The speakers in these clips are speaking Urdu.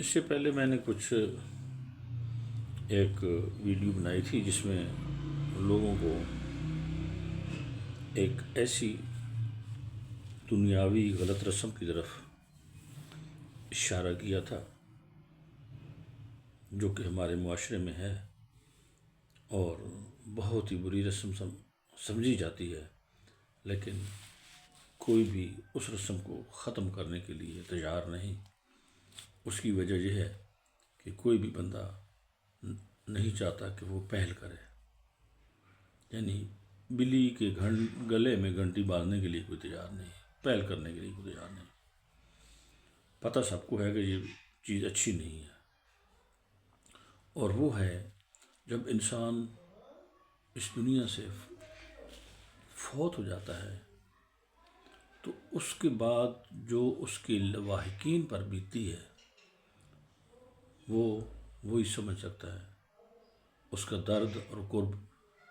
اس سے پہلے میں نے کچھ ایک ویڈیو بنائی تھی جس میں لوگوں کو ایک ایسی دنیاوی غلط رسم کی طرف اشارہ کیا تھا جو کہ ہمارے معاشرے میں ہے اور بہت ہی بری رسم سمجھی جاتی ہے، لیکن کوئی بھی اس رسم کو ختم کرنے کے لیے تیار نہیں۔ اس کی وجہ یہ ہے کہ کوئی بھی بندہ نہیں چاہتا کہ وہ پہل کرے، یعنی بلی کے گلے میں گھنٹی باندھنے کے لیے کوئی تیار نہیں، پہل کرنے کے لیے کوئی تیار نہیں۔ پتہ سب کو ہے کہ یہ چیز اچھی نہیں ہے، اور وہ ہے جب انسان اس دنیا سے فوت ہو جاتا ہے تو اس کے بعد جو اس کے لواحقین پر بیتتی ہے وہ وہی سمجھ سکتا ہے۔ اس کا درد اور قرب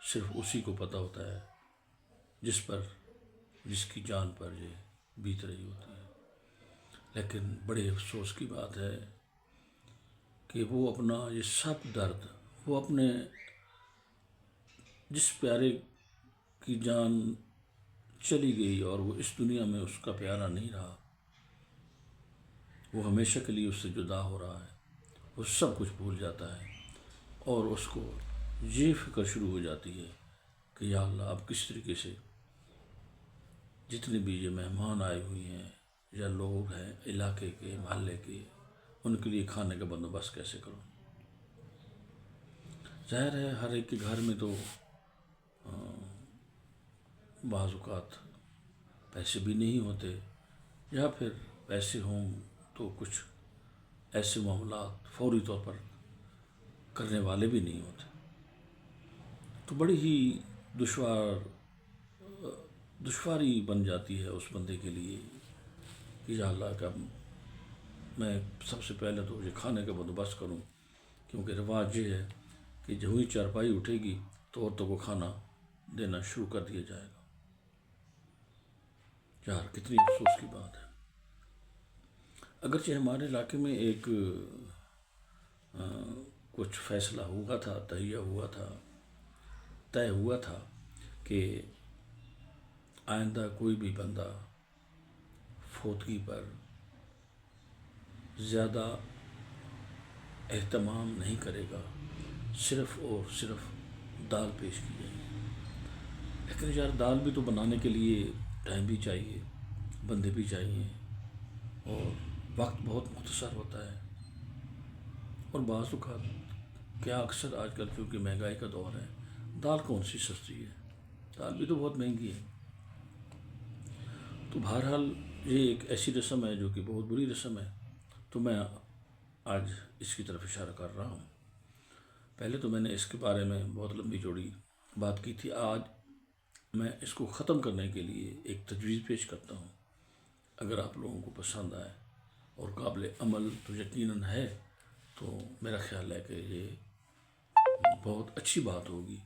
صرف اسی کو پتہ ہوتا ہے جس کی جان پر یہ بیت رہی ہوتی ہے۔ لیکن بڑے افسوس کی بات ہے کہ وہ اپنا یہ سب درد وہ اپنے جس پیارے کی جان چلی گئی اور وہ اس دنیا میں اس کا پیارا نہیں رہا، وہ ہمیشہ کے لیے اس سے جدا ہو رہا ہے، وہ سب کچھ بھول جاتا ہے اور اس کو یہ فکر شروع ہو جاتی ہے کہ یا اللہ اب کس طریقے سے جتنے بھی یہ مہمان آئے ہوئے ہیں یا لوگ ہیں علاقے کے محلے کے، ان کے لیے کھانے کا بندوبست کیسے کروں۔ ظاہر ہے ہر ایک کے گھر میں تو بعض اوقات پیسے بھی نہیں ہوتے، یا پھر پیسے ہوں تو کچھ ایسے معاملات فوری طور پر کرنے والے بھی نہیں ہوتے، تو بڑی ہی دشواری بن جاتی ہے اس بندے کے لیے کہ یا اللہ کا میں سب سے پہلے تو یہ کھانے کا بندوبست کروں، کیونکہ رواج یہ ہے کہ جو ہی چارپائی اٹھے گی تو عورتوں کو کھانا دینا شروع کر دیا جائے گا۔ یار کتنی افسوس کی بات ہے۔ اگرچہ ہمارے علاقے میں ایک کچھ فیصلہ ہوا تھا، طے ہوا تھا کہ آئندہ کوئی بھی بندہ فوتگی پر زیادہ اہتمام نہیں کرے گا، صرف اور صرف دال پیش کی جائے گی۔ لیکن یار دال بھی تو بنانے کے لیے ٹائم بھی چاہیے، بندے بھی چاہیے، اور وقت بہت مختصر ہوتا ہے، اور بعض اوقات کیا اکثر آج کل کیونکہ مہنگائی کا دور ہے، دال کون سی سستی ہے، دال بھی تو بہت مہنگی ہے۔ تو بہرحال یہ ایک ایسی رسم ہے جو کہ بہت بری رسم ہے، تو میں آج اس کی طرف اشارہ کر رہا ہوں۔ پہلے تو میں نے اس کے بارے میں بہت لمبی چوڑی بات کی تھی، آج میں اس کو ختم کرنے کے لیے ایک تجویز پیش کرتا ہوں۔ اگر آپ لوگوں کو پسند آئے اور قابل عمل تو یقیناً ہے، تو میرا خیال ہے کہ یہ بہت اچھی بات ہوگی۔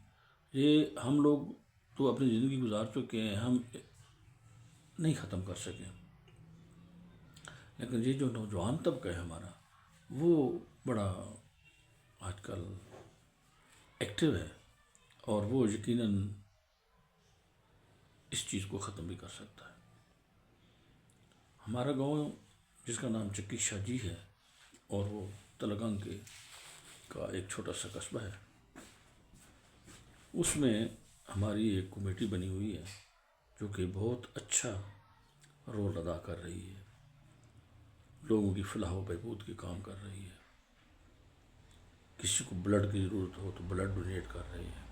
یہ ہم لوگ تو اپنی زندگی گزار چکے ہیں، ہم نہیں ختم کر سکے، لیکن یہ جو نوجوان طبقہ ہے ہمارا، وہ بڑا آج کل ایکٹیو ہے، اور وہ یقیناً اس چیز کو ختم بھی کر سکتا ہے۔ ہمارا گاؤں جس کا نام چکی شاہ جی ہے، اور وہ تلگنگ کا ایک چھوٹا سا قصبہ ہے، اس میں ہماری ایک کمیٹی بنی ہوئی ہے جو کہ بہت اچھا رول ادا کر رہی ہے، لوگوں کی فلاح و بہبود کے کام کر رہی ہے، کسی کو بلڈ کی ضرورت ہو تو بلڈ ڈونیٹ کر رہی ہے۔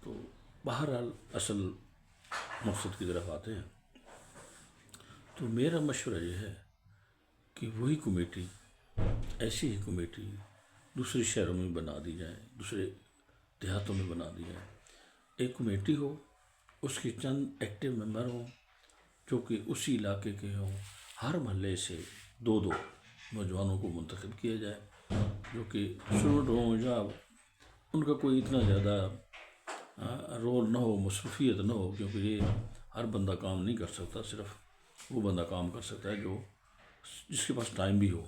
تو بہرحال اصل مقصد کی طرف آتے ہیں، تو میرا مشورہ یہ ہے کہ وہی کمیٹی، ایسی ہی کمیٹی دوسرے شہروں میں بنا دی جائے، دوسرے دیہاتوں میں بنا دی جائے۔ ایک کمیٹی ہو، اس کے چند ایکٹیو ممبر ہوں جو کہ اسی علاقے کے ہوں، ہر محلے سے دو نوجوانوں کو منتخب کیا جائے جو کہ اسٹوڈنٹ ہوں، یا ان کا کوئی اتنا زیادہ رول نہ ہو، مصروفیت نہ ہو، کیونکہ یہ ہر بندہ کام نہیں کر سکتا، صرف وہ بندہ کام کر سکتا ہے جس کے پاس ٹائم بھی ہو۔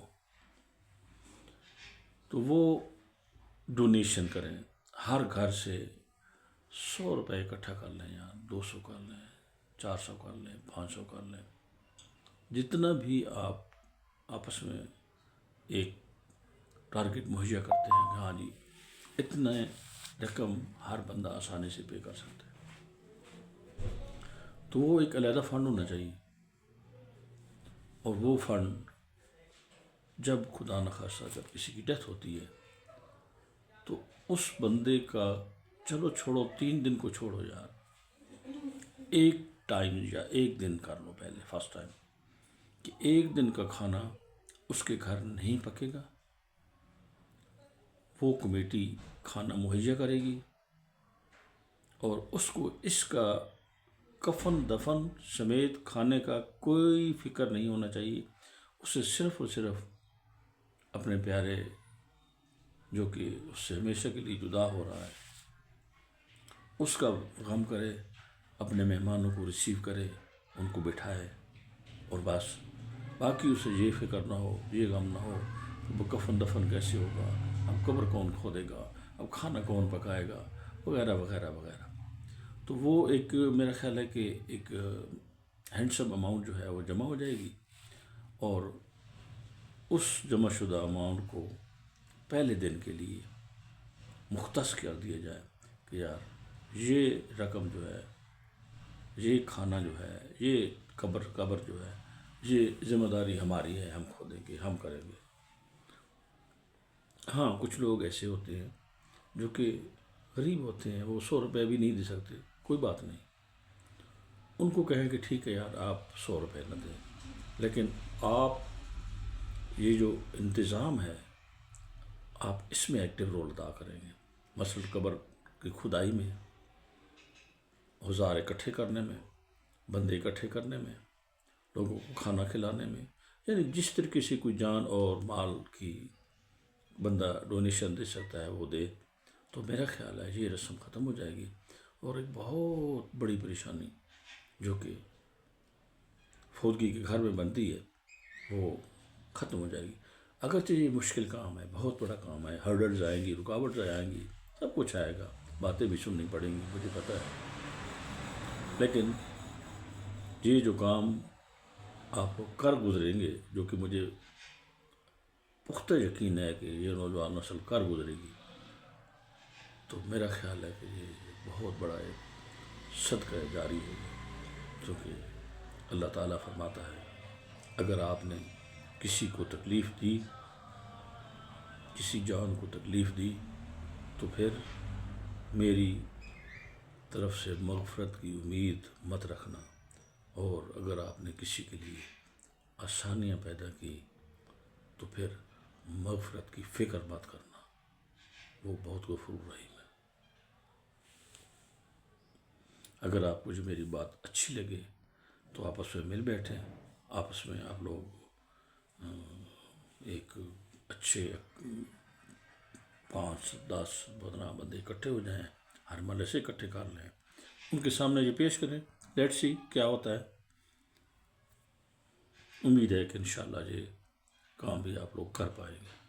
تو وہ ڈونیشن کریں، ہر گھر سے 100 روپے اکٹھا کر لیں، یا 200 کر لیں، 400 کر لیں، 500 کر لیں، جتنا بھی آپ آپس میں ایک ٹارگٹ مہیا کرتے ہیں کہ ہاں جی اتنا رقم ہر بندہ آسانی سے پے کر سکتا ہے، تو وہ ایک علیحدہ فنڈ ہونا چاہیے، اور وہ فنڈ جب خدا نخواستہ جب کسی کی ڈیتھ ہوتی ہے تو اس بندے کا، چلو چھوڑو 3 دن کو چھوڑو یار، ایک ٹائم یا ایک دن کر لو پہلے، فرسٹ ٹائم کہ ایک دن کا کھانا اس کے گھر نہیں پکے گا، وہ کمیٹی کھانا مہیا کرے گی، اور اس کو اس کا کفن دفن سمیت کھانے کا کوئی فکر نہیں ہونا چاہیے، اسے صرف اور صرف اپنے پیارے جو کہ اس سے ہمیشہ کے لیے جدا ہو رہا ہے اس کا غم کرے، اپنے مہمانوں کو ریسیو کرے، ان کو بٹھائے، اور بس باقی اسے یہ فکر نہ ہو، یہ غم نہ ہو کہ وہ کفن دفن کیسے ہوگا، اب قبر کون کھودے گا، اب کھانا کون پکائے گا، وغیرہ وغیرہ وغیرہ۔ تو وہ ایک میرا خیال ہے کہ ایک ہینڈسم اماؤنٹ جو ہے وہ جمع ہو جائے گی، اور اس جمع شدہ اماؤنٹ کو پہلے دن کے لیے مختص کر دیا جائے کہ یار یہ رقم جو ہے، یہ کھانا جو ہے، یہ قبر جو ہے، یہ ذمہ داری ہماری ہے، ہم کھودیں گے، ہم کریں گے۔ ہاں کچھ لوگ ایسے ہوتے ہیں جو کہ غریب ہوتے ہیں، وہ 100 روپے بھی نہیں دے سکتے، کوئی بات نہیں، ان کو کہیں کہ ٹھیک ہے یار آپ 100 روپے نہ دیں، لیکن آپ یہ جو انتظام ہے آپ اس میں ایکٹیو رول ادا کریں گے، مثلا قبر کی کھدائی میں، اوزار اکٹھے کرنے میں، بندے اکٹھے کرنے میں، لوگوں کو کھانا کھلانے میں، یعنی جس طریقے سے کوئی جان اور مال کی بندہ ڈونیشن دے سکتا ہے وہ دے، تو میرا خیال ہے یہ رسم ختم ہو جائے گی، اور ایک بہت بڑی پریشانی جو کہ فوتگی کے گھر میں بنتی ہے وہ ختم ہو جائے گی۔ اگرچہ یہ مشکل کام ہے، بہت بڑا کام ہے، ہرڈلز آئیں گی، رکاوٹ آئیں گی، سب کچھ آئے گا، باتیں بھی سننی پڑیں گی، مجھے پتہ ہے، لیکن یہ جو کام آپ کر گزریں گے، جو کہ مجھے پختہ یقین ہے کہ یہ نوجوان نسل کر گزرے گی، تو میرا خیال ہے کہ یہ بہت بڑا ایک صدقہ جاری ہوگا، کیونکہ اللہ تعالیٰ فرماتا ہے اگر آپ نے کسی کو تکلیف دی، کسی جان کو تکلیف دی، تو پھر میری طرف سے مغفرت کی امید مت رکھنا، اور اگر آپ نے کسی کے لیے آسانیاں پیدا کی تو پھر مغفرت کی فکر مت کرنا، وہ بہت غفور رحیم ہے۔ اگر آپ کو جو میری بات اچھی لگے تو آپس میں مل بیٹھیں، آپس میں آپ لوگ ایک اچھے 5-10 15 بندے اکٹھے ہو جائیں، ہر محلے سے اکٹھے کر لیں، ان کے سامنے یہ پیش کریں، لیٹس سی کیا ہوتا ہے۔ امید ہے کہ انشاءاللہ یہ کام بھی آپ لوگ کر پائیں گے۔